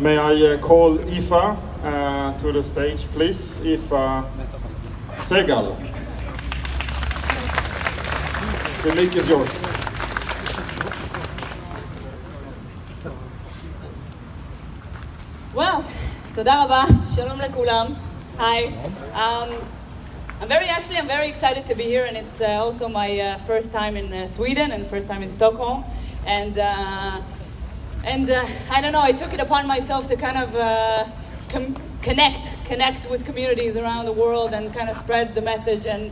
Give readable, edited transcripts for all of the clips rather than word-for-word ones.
May I call Yifa to the stage, please? Yifa Segal. The mic is yours. Well, תודה רבה, shalom לכולם. Hi. I'm very excited to be here, and it's also my first time in Sweden and first time in Stockholm. And I don't know, I took it upon myself to kind of connect with communities around the world and kind of spread the message and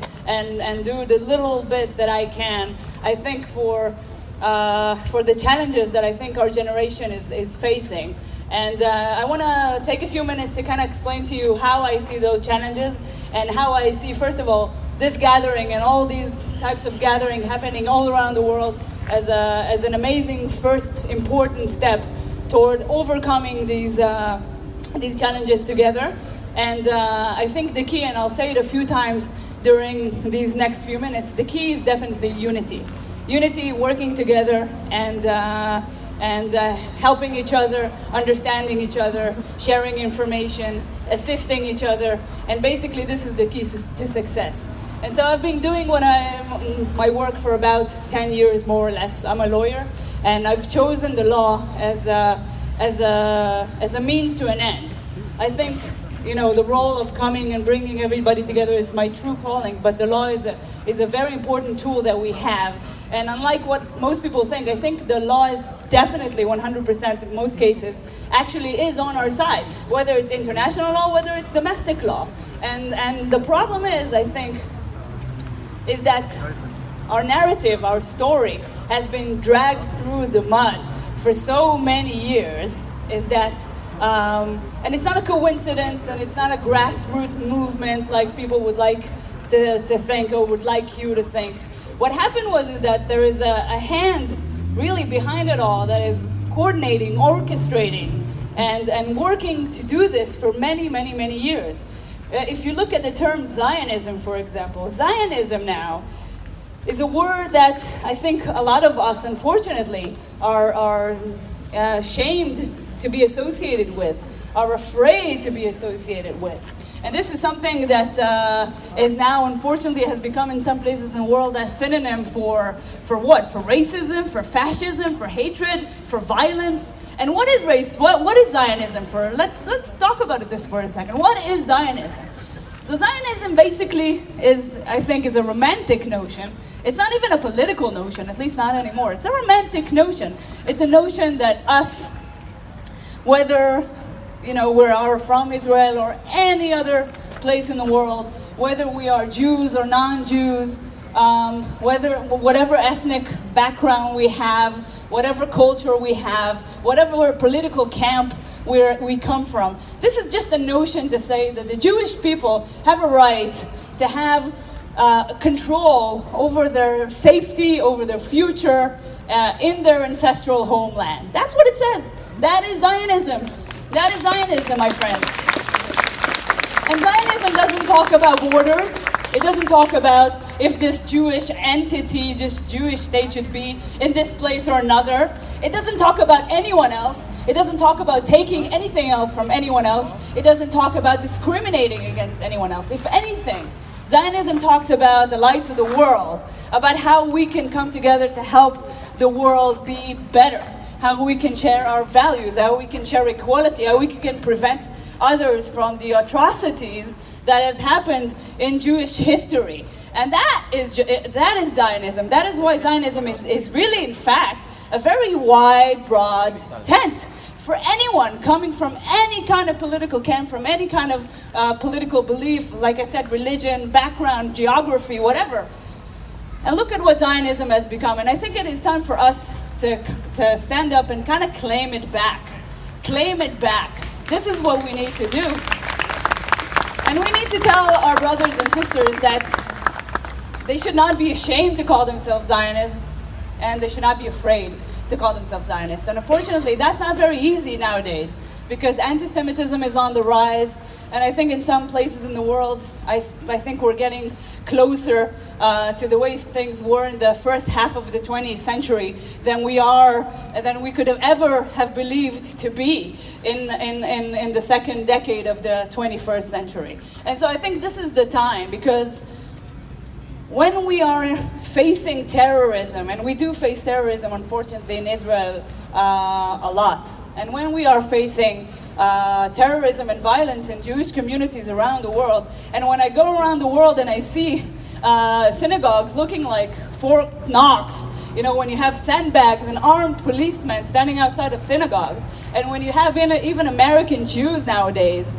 do the little bit that I can. I think for the challenges that I think our generation is facing. And I want to take a few minutes to kind of explain to you how I see those challenges and how I see, first of all, this gathering and all these types of gathering happening all around the world as an amazing first important step toward overcoming these challenges together. And I think the key, and I'll say it a few times during these next few minutes, the key is definitely unity. Unity, working together, and helping each other, understanding each other, sharing information, assisting each other, and basically this is the key to success. And so I've been doing my work for about 10 years, more or less. I'm a lawyer, and I've chosen the law as a means to an end. I think, you know, the role of coming and bringing everybody together is my true calling, but the law is a very important tool that we have. And unlike what most people think, I think the law is definitely 100% in most cases actually is on our side, whether it's international law, whether it's domestic law. And the problem is, I think, is that our narrative, our story, has been dragged through the mud for so many years, is that and it's not a coincidence, and it's not a grassroots movement like people would like to think or would like you to think. What happened is that there is a hand really behind it all that is coordinating, orchestrating, and working to do this for many, many, many years. If you look at the term Zionism, for example, Zionism now is a word that I think a lot of us, unfortunately, are shamed to be associated with, are afraid to be associated with. And this is something that is now, unfortunately, has become in some places in the world a synonym for what? For racism, for fascism, for hatred, for violence. And what is race? What is Zionism for? Let's talk about this for a second. What is Zionism? So Zionism basically is a romantic notion. It's not even a political notion, at least not anymore. It's a romantic notion. It's a notion that us, whether we are from Israel or any other place in the world, whether we are Jews or non-Jews, whatever ethnic background we have, whatever culture we have, whatever political camp we come from. This is just a notion to say that the Jewish people have a right to have control over their safety, over their future in their ancestral homeland. That's what it says. That is Zionism. That is Zionism, my friend. And Zionism doesn't talk about borders. It doesn't talk about if this Jewish entity, this Jewish state should be in this place or another. It doesn't talk about anyone else. It doesn't talk about taking anything else from anyone else. It doesn't talk about discriminating against anyone else. If anything, Zionism talks about the light to the world, about how we can come together to help the world be better, how we can share our values, how we can share equality, how we can prevent others from the atrocities that has happened in Jewish history. And that is Zionism. That is why Zionism is really, in fact, a very wide, broad tent for anyone coming from any kind of political camp, from any kind of political belief, like I said, religion, background, geography, whatever. And look at what Zionism has become. And I think it is time for us to stand up and kind of claim it back. Claim it back. This is what we need to do. And we need to tell our brothers and sisters that they should not be ashamed to call themselves Zionists, and they should not be afraid to call themselves Zionists. And unfortunately, that's not very easy nowadays. because anti-Semitism is on the rise, and I think in some places in the world, I think we're getting closer to the way things were in the first half of the 20th century than we could have ever have believed to be in the second decade of the 21st century. And so I think this is the time, because when we are facing terrorism, and we do face terrorism, unfortunately, in Israel a lot, and when we are facing terrorism and violence in Jewish communities around the world, and when I go around the world and I see synagogues looking like Fort Knox, you know, when you have sandbags and armed policemen standing outside of synagogues, and when you have even American Jews nowadays,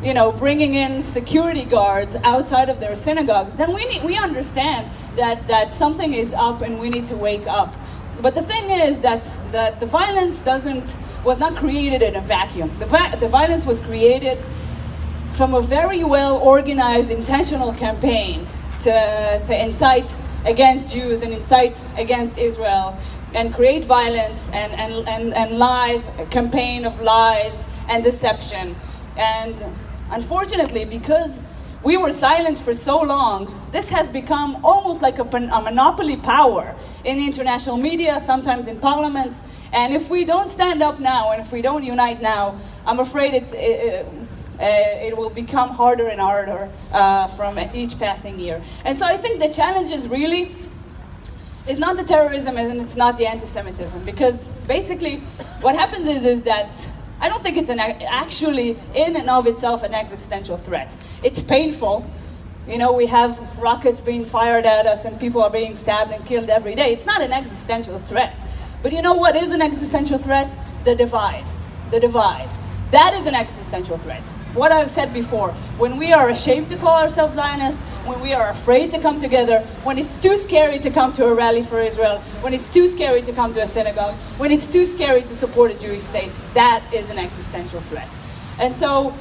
you know, bringing in security guards outside of their synagogues, then we understand that something is up and we need to wake up. But the thing is that the violence was not created in a vacuum. The violence was created from a very well organized, intentional campaign to incite against Jews and incite against Israel and create violence and lies, a campaign of lies and deception. And unfortunately, because we were silenced for so long, this has become almost like a monopoly power in the international media, sometimes in parliaments. And if we don't stand up now, and if we don't unite now, I'm afraid it will become harder and harder from each passing year. And so I think the challenge is really, it's not the terrorism and it's not the anti-Semitism, because basically what happens is that I don't think it's actually in and of itself an existential threat. It's painful. You know, we have rockets being fired at us and people are being stabbed and killed every day. It's not an existential threat. But you know what is an existential threat? The divide. The divide. That is an existential threat. What I've said before, when we are ashamed to call ourselves Zionists, when we are afraid to come together, when it's too scary to come to a rally for Israel, when it's too scary to come to a synagogue, when it's too scary to support a Jewish state, that is an existential threat. And so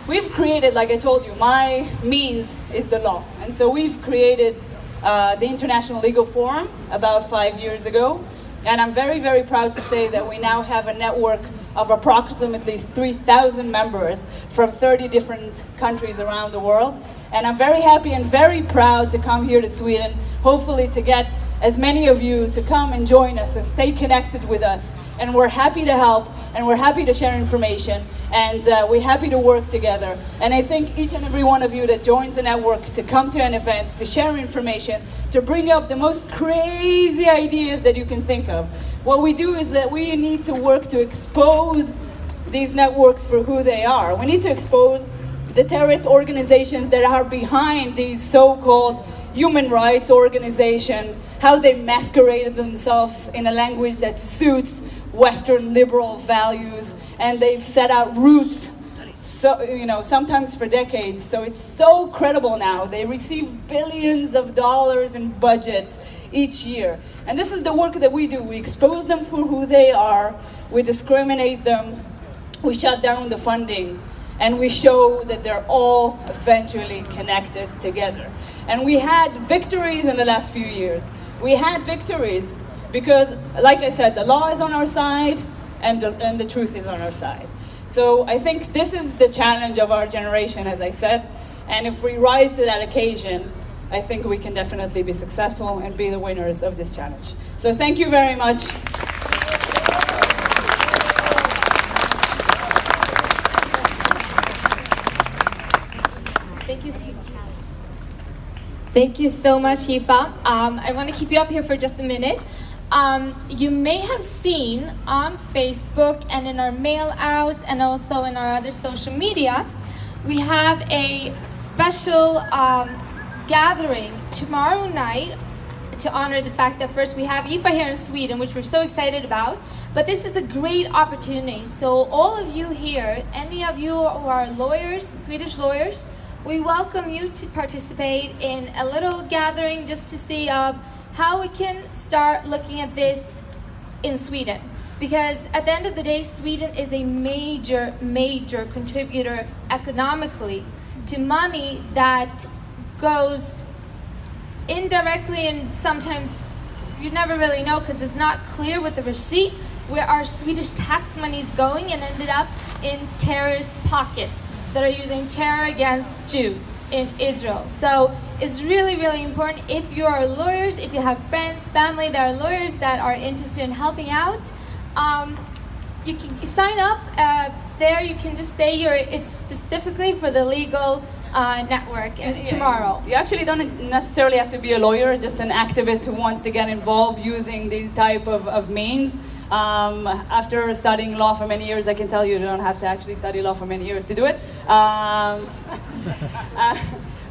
we've created, like I told you, my means is the law. And so we've created the International Legal Forum about 5 years ago. And I'm very, very proud to say that we now have a network of approximately 3,000 members from 30 different countries around the world. And I'm very happy and very proud to come here to Sweden, hopefully to get as many of you to come and join us and stay connected with us. And we're happy to help, and we're happy to share information, and we're happy to work together. And I think each and every one of you that joins the network to come to an event, to share information, to bring up the most crazy ideas that you can think of. What we do is that we need to work to expose these networks for who they are. We need to expose the terrorist organizations that are behind these so-called human rights organizations, how they masqueraded themselves in a language that suits Western liberal values, and they've set out roots, so, you know, sometimes for decades. So it's so credible now. They receive billions of dollars in budgets each year. And this is the work that we do. We expose them for who they are, we discriminate them, we shut down the funding, and we show that they're all eventually connected together. And we had victories in the last few years. We had victories because, like I said, the law is on our side and the truth is on our side. So I think this is the challenge of our generation, as I said. And if we rise to that occasion, I think we can definitely be successful and be the winners of this challenge. So thank you very much. Thank you so much, Yifa. I want to keep you up here for just a minute. You may have seen on Facebook and in our mail outs and also in our other social media, we have a special gathering tomorrow night to honor the fact that first we have Yifa here in Sweden, which we're so excited about, but this is a great opportunity. So all of you here, any of you who are lawyers, Swedish lawyers, we welcome you to participate in a little gathering just to see how we can start looking at this in Sweden. Because at the end of the day, Sweden is a major, major contributor economically to money that goes indirectly, and sometimes you never really know because it's not clear with the receipt, where our Swedish tax money is going and ended up in terrorist pockets that are using terror against Jews in Israel. So it's really, really important. If you are lawyers, if you have friends, family that are lawyers that are interested in helping out, you can sign up. There you can just say it's specifically for the legal network, and it's tomorrow. You actually don't necessarily have to be a lawyer, just an activist who wants to get involved using these type of means. After studying law for many years, I can tell you don't have to actually study law for many years to do it.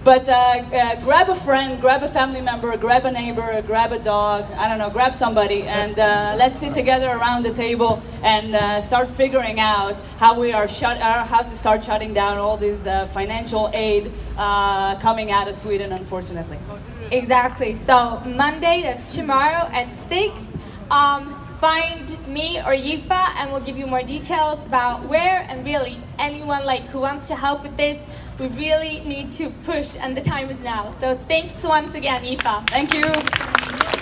But grab a friend, grab a family member, grab a neighbor, grab a dog, I don't know, grab somebody, and let's sit together around the table and start figuring out how how to start shutting down all this financial aid coming out of Sweden, unfortunately. Exactly. So Monday, that's tomorrow at 6. Find me or Yifa, and we'll give you more details about where, and really anyone who wants to help with this. We really need to push, and the time is now. So thanks once again, Yifa. Thank you.